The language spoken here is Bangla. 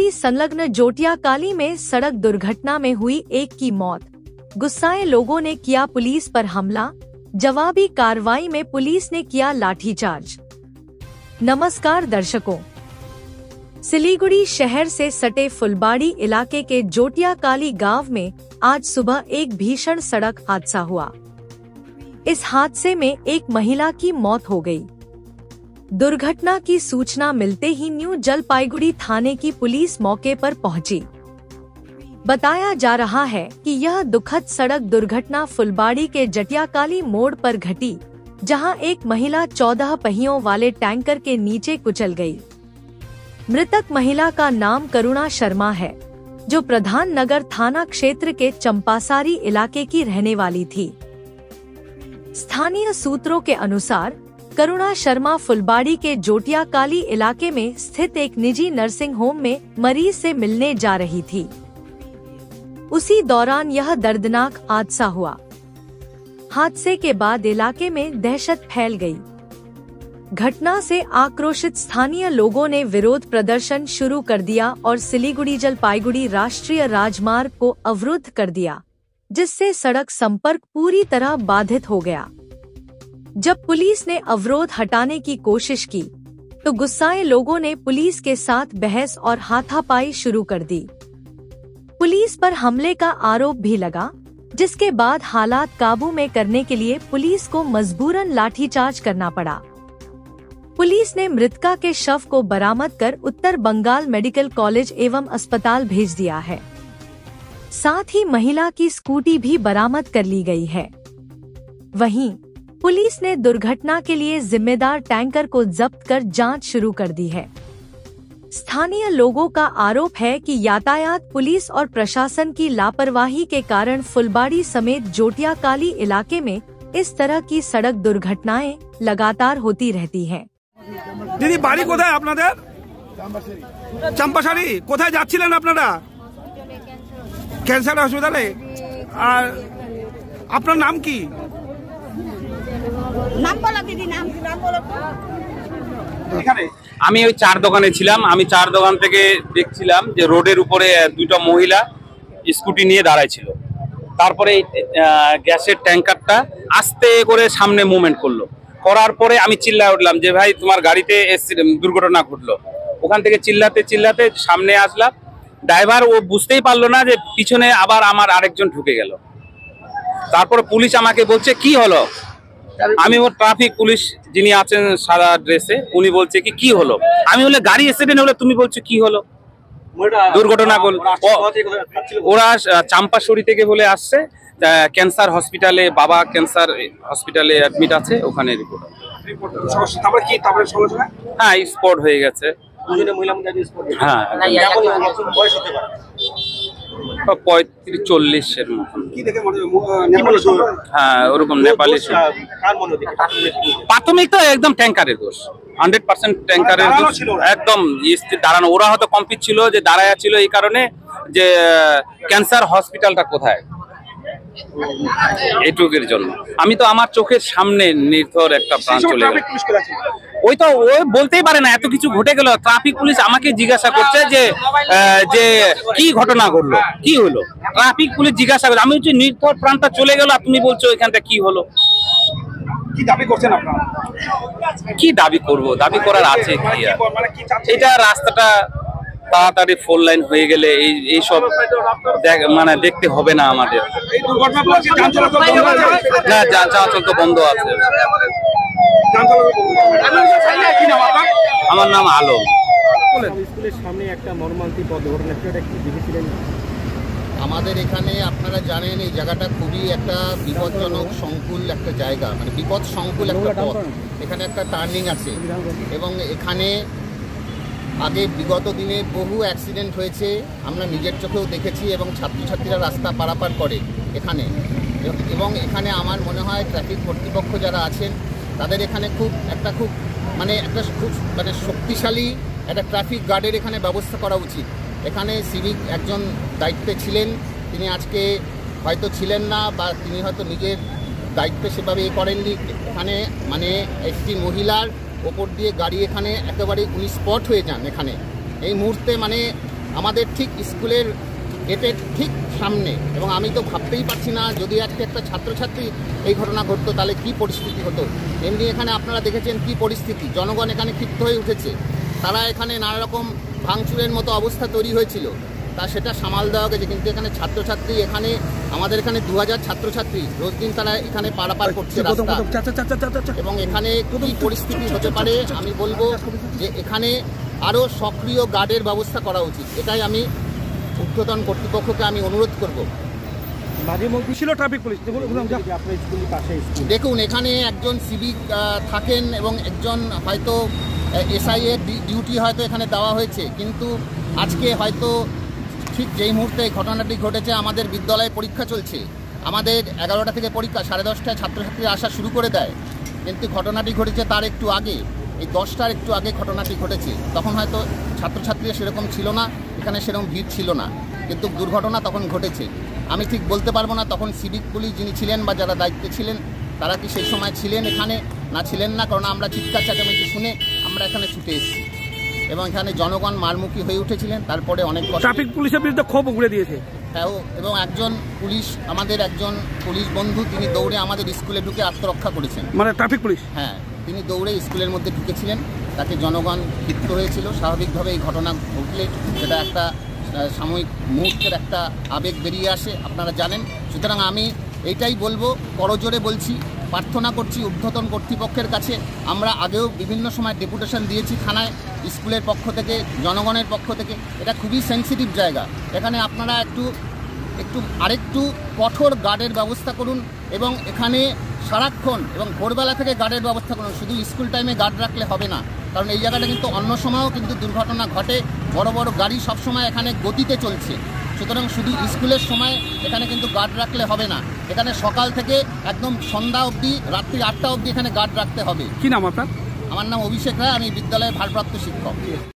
फुलबाड़ी संलग्न जोटिया काली में सड़क दुर्घटना में हुई एक की मौत। गुस्साए लोगों ने किया पुलिस पर हमला, जवाबी कार्रवाई में पुलिस ने किया लाठीचार्ज। नमस्कार दर्शकों, सिलीगुड़ी शहर से सटे फुलबाड़ी इलाके के जोटिया काली गांव में आज सुबह एक भीषण सड़क हादसा हुआ। इस हादसे में एक महिला की मौत हो गई। दुर्घटना की सूचना मिलते ही न्यू जलपाईगुड़ी थाने की पुलिस मौके पर पहुंची। बताया जा रहा है कि यह दुखद सड़क दुर्घटना फुलबाड़ी के जटियाकाली मोड़ पर घटी, जहां एक महिला 14 पहियों वाले टैंकर के नीचे कुचल गई। मृतक महिला का नाम करुणा शर्मा है, जो प्रधान नगर थाना क्षेत्र के चंपासारी इलाके की रहने वाली थी। स्थानीय सूत्रों के अनुसार करुणा शर्मा फुलबाड़ी के जोटिया काली इलाके में स्थित एक निजी नर्सिंग होम में मरीज से मिलने जा रही थी। उसी दौरान यह दर्दनाक हादसा हुआ। हादसे के बाद इलाके में दहशत फैल गई। घटना से आक्रोशित स्थानीय लोगों ने विरोध प्रदर्शन शुरू कर दिया और सिलीगुड़ी जलपाईगुड़ी राष्ट्रीय राजमार्ग को अवरुद्ध कर दिया, जिससे सड़क संपर्क पूरी तरह बाधित हो गया। जब पुलिस ने अवरोध हटाने की कोशिश की, तो गुस्साए लोगों ने पुलिस के साथ बहस और हाथापाई शुरू कर दी। पुलिस पर हमले का आरोप भी लगा, जिसके बाद हालात काबू में करने के लिए पुलिस को मजबूरन लाठीचार्ज करना पड़ा। पुलिस ने मृतका के शव को बरामद कर उत्तर बंगाल मेडिकल कॉलेज एवं अस्पताल भेज दिया है। साथ ही महिला की स्कूटी भी बरामद कर ली गई है। वहीं पुलिस ने दुर्घटना के लिए जिम्मेदार टैंकर को जब्त कर जांच शुरू कर दी है। स्थानीय लोगों का आरोप है कि यातायात पुलिस और प्रशासन की लापरवाही के कारण फुलबाड़ी समेत जोटिया काली इलाके में इस तरह की सड़क दुर्घटनाएं लगातार होती रहती हैं। दीदी बाड़ी कोথায় আপনাদের? চম্পাসারি। কোথায় যাচ্ছিলেন আপনারা? ক্যান্সার হসপিটালে। আর আপনার নাম কি? নাম বলো দিদি, নাম বলো। আমি ওই চার দোকানে ছিলাম। আমি চার দোকান থেকে দেখছিলাম যে রোডের উপরে দুটো মহিলা স্কুটি নিয়ে দাঁড়ায় ছিল। তারপরে গ্যাসের ট্যাঙ্কারটা আস্তে করে সামনে মুভমেন্ট করলো। করার পরে আমি চিল্লায় উঠলাম যে ভাই তোমার গাড়িতে দুর্ঘটনা ঘটলো। ওখান থেকে চিল্লাতে চিল্লাতে সামনে আসলাম। ড্রাইভার ও বুঝতেই পারলো না যে পিছনে আবার আমার আরেকজন ঢুকে গেল। তারপরে পুলিশ আমাকে বলছে কি হলো। আমি ওর ট্রাফিক পুলিশ যিনি আছেন সাদা ড্রেসে, উনি বলছে কি হলো। আমি বলে গাড়ি অ্যাক্সিডেন্ট হলো, তুমি বলছো কি হলো, দুর্ঘটনা করলো। ওরা চাম্পাশড়ি থেকে বলে আসছে ক্যান্সার হসপিটালে, বাবা ক্যান্সার হসপিটালে অ্যাডমিট আছে, ওখানে রিপোর্ট। হ্যাঁ স্পট হয়ে গেছে। হ্যাঁ 35-40-এর মতন। হ্যাঁ ওরকম নেপালি। প্রাথমিক তো একদম ট্যাঙ্কারের দোষ, 100% ট্যাঙ্কারের দোষ। একদম দাঁড়ানো, ওরা হয়তো কমপ্লিট ছিল যে দাঁড়ায়া ছিল এই কারণে যে ক্যান্সার হসপিটালটা কোথায়, এইটুকের জন্য। আমি তো আমার চোখের সামনে নির্ভর একটা প্রাণ চলে গেল। ওই তো ও বলতেই পারে না, এত কিছু ঘটে গেল। ট্রাফিক পুলিশ আমাকে জিজ্ঞাসা করছে যে কি ঘটনা ঘটলো, কি হলো। ট্রাফিক পুলিশ জিজ্ঞাসা করছে, আমি হচ্ছে নির্ভর প্রাণটা চলে গেল আর তুমি বলছো এখানটা কি হলো। কি দাবি করছেন আপনারা? কি দাবি করব, দাবি করার আছে কি? এটা রাস্তাটা তাড়াতাড়ি 4 লাইন হয়ে গেলে এই সব মানে দেখতে হবে না আমাদের। না যান চলাচল তো বন্ধ আছে। আমার নাম আলম। স্কুলের সামনে একটা মর্মান্তিক দুর্ঘটনা, সেটা কি দেখেছিলেন? আমাদের এখানে আপনারা জানেন এই জায়গাটা খুবই একটা বিপজ্জনক সংকুল একটা জায়গা, মানে বিপদ সংকুল একটা পথ। এখানে একটা টার্নিং আছে এবং এখানে আগে বিগত দিনে বহু অ্যাক্সিডেন্ট হয়েছে, আমরা নিজের চোখেও দেখেছি এবং ছাত্রছাত্রীরা রাস্তা পারাপার করে এখানে। এবং এখানে আমার মনে হয় ট্রাফিক কর্তৃপক্ষ যারা আছেন তাদের এখানে খুব শক্তিশালী একটা ট্রাফিক গার্ডের এখানে ব্যবস্থা করা উচিত। এখানে সিভিক একজন দায়িত্বে ছিলেন, তিনি আজকে হয়তো ছিলেন না বা তিনি হয়তো নিজের দায়িত্ব সেভাবে করেননি। এখানে মানে একটি মহিলার ওপর দিয়ে গাড়ি এখানে একেবারে উনি স্পট হয়ে যান। এখানে এই মুহূর্তে মানে আমাদের ঠিক স্কুলের গেটের ঠিক সামনে। এবং আমি তো ভাবতেই পারছি না যদি আজকে একটা ছাত্রছাত্রী এই ঘটনা ঘটতো তাহলে কি পরিস্থিতি হতো। এমনি এখানে আপনারা দেখেছেন কি পরিস্থিতি, জনগণ এখানে ক্ষিপ্ত হয়ে উঠেছে, তারা এখানে নানা রকম ভাঙচুরের মতো অবস্থা তৈরি হয়েছিল, তা সেটা সামাল দেওয়া গেছে। কিন্তু এখানে ছাত্রছাত্রী, এখানে আমাদের এখানে 2000 ছাত্রছাত্রী রোজ দিন তারা এখানে পারাপার করছে রাস্তা, এবং এখানে কি পরিস্থিতি হতে পারে আমি বলবো যে এখানে আরও সক্রিয় গার্ডের ব্যবস্থা করা উচিত। এটাই আমি ঊর্ধ্বতন কর্তৃপক্ষকে আমি অনুরোধ করব। মাঝে মধ্যে ছিল ট্রাফিক পুলিশ, দেখুন এখানে একজন সিভিক থাকেন এবং একজন হয়তো এসআই এর ডিউটি হয়তো এখানে দেওয়া হয়েছে, কিন্তু আজকে হয়তো ঠিক যেই মুহূর্তে ঘটনাটি ঘটেছে আমাদের বিদ্যালয়ে পরীক্ষা চলছে, আমাদের 11টা থেকে পরীক্ষা, 10:30টায় ছাত্রছাত্রীরা আসা শুরু করে দেয়, কিন্তু ঘটনাটি ঘটেছে তার একটু আগে, এই 10টার একটু আগে ঘটনাটি ঘটেছে। তখন হয়তো ছাত্রছাত্রীরা সেরকম ছিল না, এখানে সেরকম ভিড় ছিল না, কিন্তু দুর্ঘটনা তখন ঘটেছে। আমি ঠিক বলতে পারবো না তখন সিভিক পুলিশ যিনি ছিলেন বা যারা দায়িত্বে ছিলেন তারা কি সেই সময় ছিলেন এখানে না ছিলেন না, কারণ আমরা চিৎকার চেঁচামেচি শুনে আমরা এখানে ছুটে এসেছি এবং এখানে জনগণ মারমুখী হয়ে উঠেছিলেন। তারপরে অনেক ট্রাফিক পুলিশের বিরুদ্ধে ক্ষোভ উগড়ে দিয়েছে। হ্যাঁ, এবং একজন পুলিশ, আমাদের একজন পুলিশ বন্ধু, তিনি দৌড়ে আমাদের স্কুলে ঢুকে আত্মরক্ষা করেছেন। মানে ট্রাফিক পুলিশ? হ্যাঁ, তিনি দৌড়ে স্কুলের মধ্যে ঢুকেছিলেন, তাকে জনগণ ক্ষিপ্ত হয়েছিল। স্বাভাবিকভাবে এই ঘটনা ঘটলে সেটা একটা সাময়িক মুহূর্তের একটা আবেগ বেরিয়ে আসে, আপনারা জানেন। সুতরাং আমি এইটাই বলবো, করজোরে বলছি, প্রার্থনা করছি ঊর্ধ্বতন কর্তৃপক্ষের কাছে। আমরা আগেও বিভিন্ন সময় ডেপুটেশন দিয়েছি থানায়, স্কুলের পক্ষ থেকে, জনগণের পক্ষ থেকে। এটা খুবই সেন্সিটিভ জায়গা, এখানে আপনারা আরেকটু কঠোর গার্ডের ব্যবস্থা করুন এবং এখানে সারাক্ষণ এবং ভোরবেলা থেকে গার্ডের ব্যবস্থা করুন। শুধু স্কুল টাইমে গার্ড রাখলে হবে না, কারণ এই জায়গাটা কিন্তু অন্য সময়ও কিন্তু দুর্ঘটনা ঘটে, বড় বড় গাড়ি সবসময় এখানে গতিতে চলছে। সুতরাং শুধু স্কুলের সময় এখানে কিন্তু গার্ড রাখলে হবে না, এখানে সকাল থেকে একদম সন্ধ্যা অবধি, রাত্রি 8টা অবধি এখানে গার্ড রাখতে হবে। কি নাম আপনার? আমার নাম অভিষেক রায়, আমি বিদ্যালয়ের ভারপ্রাপ্ত শিক্ষক।